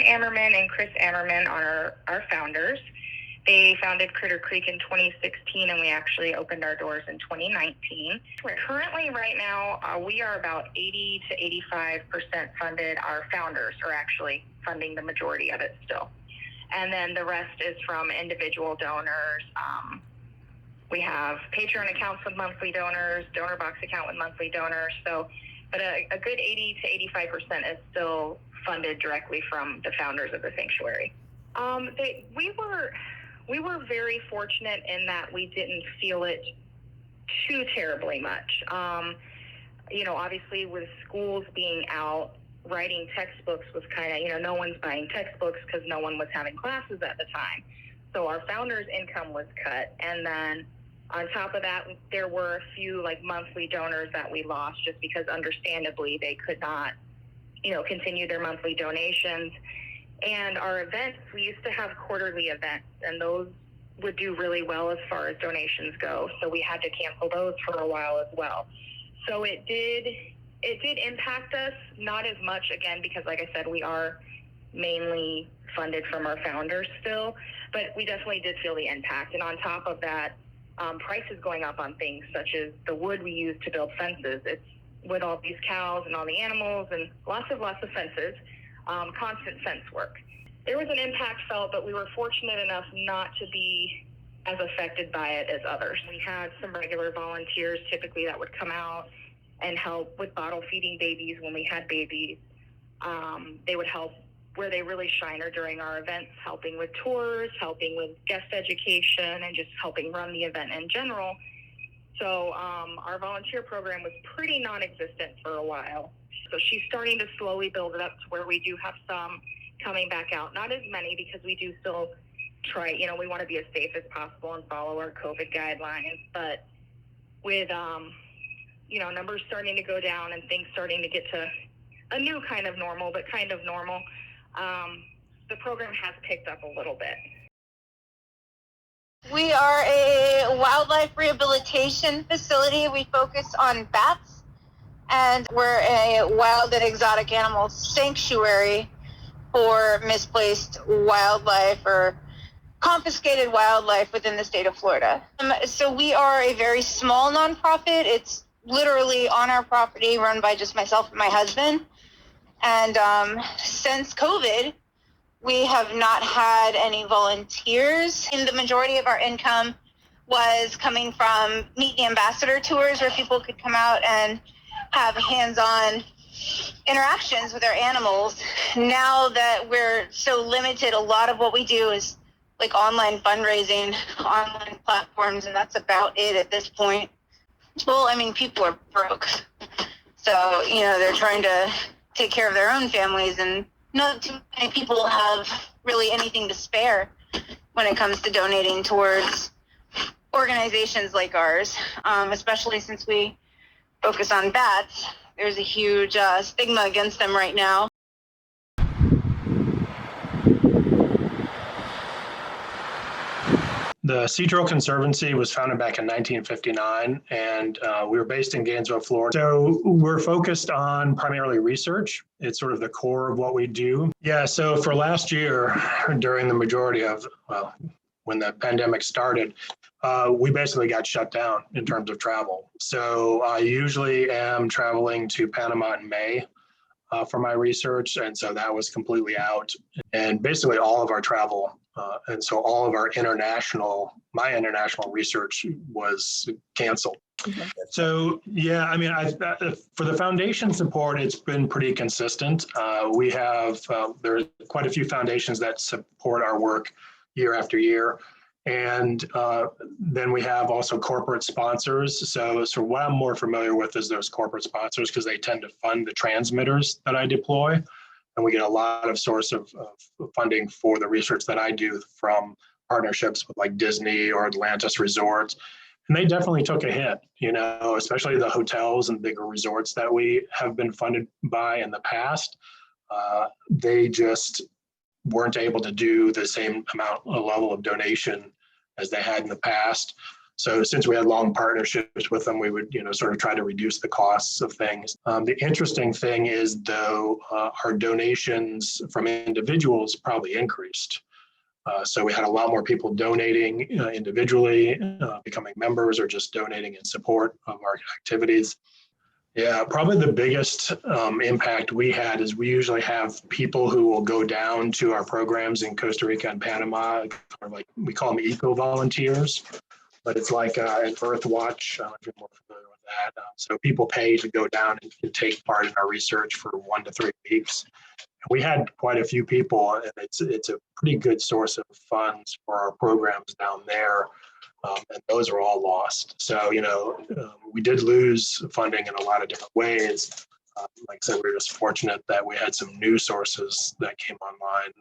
Ammerman and Chris Ammerman are our founders. They founded Critter Creek in 2016, and we actually opened our doors in 2019. Currently, right now, we are about 80 to 85% funded. Our founders are actually funding the majority of it still. And then the rest is from individual donors. We have Patreon accounts with monthly donors, donor box account with monthly donors. So, but a good 80 to 85% is still funded directly from the founders of the sanctuary. We were very fortunate in that we didn't feel it too terribly much. Obviously with schools being out, writing textbooks was kind of, no one's buying textbooks because no one was having classes at the time. So our founders' income was cut. And then on top of that, there were a few monthly donors that we lost just because understandably they could not, continue their monthly donations. And our events, we used to have quarterly events, and those would do really well as far as donations go. So we had to cancel those for a while as well. So it did impact us, not as much, again, because like I said, we are mainly funded from our founders still, but we definitely did feel the impact. And on top of that, prices going up on things such as the wood we use to build fences. It's with all these cows and all the animals and lots of fences. Constant fence work. There was an impact felt, but we were fortunate enough not to be as affected by it as others. We had some regular volunteers typically that would come out and help with bottle feeding babies when we had babies. They would help where they really shine are during our events, helping with tours, helping with guest education, and just helping run the event in general. So our volunteer program was pretty non-existent for a while. So she's starting to slowly build it up to where we do have some coming back out. Not as many because we do still try, we want to be as safe as possible and follow our COVID guidelines. But with, numbers starting to go down and things starting to get to a new kind of normal, but kind of normal, the program has picked up a little bit. We are a wildlife rehabilitation facility. We focus on bats. And we're a wild and exotic animal sanctuary for misplaced wildlife or confiscated wildlife within the state of Florida. So we are a very small nonprofit. It's literally on our property, run by just myself and my husband. And since COVID, we have not had any volunteers. And the majority of our income was coming from Meet the Ambassador tours where people could come out and have hands-on interactions with our animals. Now that we're so limited, a lot of what we do is online fundraising, online platforms, and that's about it at this point. Well, people are broke. So, they're trying to take care of their own families, and not too many people have really anything to spare when it comes to donating towards organizations like ours, especially since we focus on bats. There's a huge stigma against them right now. The Sea Turtle Conservancy was founded back in 1959, and we were based in Gainesville, Florida. So we're focused on primarily research. It's sort of the core of what we do. Yeah, so for last year, during the majority of, when the pandemic started, we basically got shut down in terms of travel. So I usually am traveling to Panama in May for my research. And so that was completely out. And basically all of our travel, and so all of our my international research was canceled. Mm-hmm. So, yeah, for the foundation support, it's been pretty consistent. We have, there's quite a few foundations that support our work year after year. And then we have also corporate sponsors. So what I'm more familiar with is those corporate sponsors because they tend to fund the transmitters that I deploy. And we get a lot of source of funding for the research that I do from partnerships with Disney or Atlantis Resorts. And they definitely took a hit, especially the hotels and bigger resorts that we have been funded by in the past. They just weren't able to do the same level of donation as they had in the past. So since we had long partnerships with them, we would, sort of try to reduce the costs of things. The interesting thing is, though, our donations from individuals probably increased. So we had a lot more people donating individually, becoming members, or just donating in support of our activities. Yeah, probably the biggest impact we had is we usually have people who will go down to our programs in Costa Rica and Panama, or like we call them eco volunteers, but it's like an Earth Watch. I don't know if you're more familiar with that. So people pay to go down and take part in our research for 1 to 3 weeks. We had quite a few people, and it's a pretty good source of funds for our programs down there, and those are all lost. So, we did lose funding in a lot of different ways. Like I said, we were just fortunate that we had some new sources that came online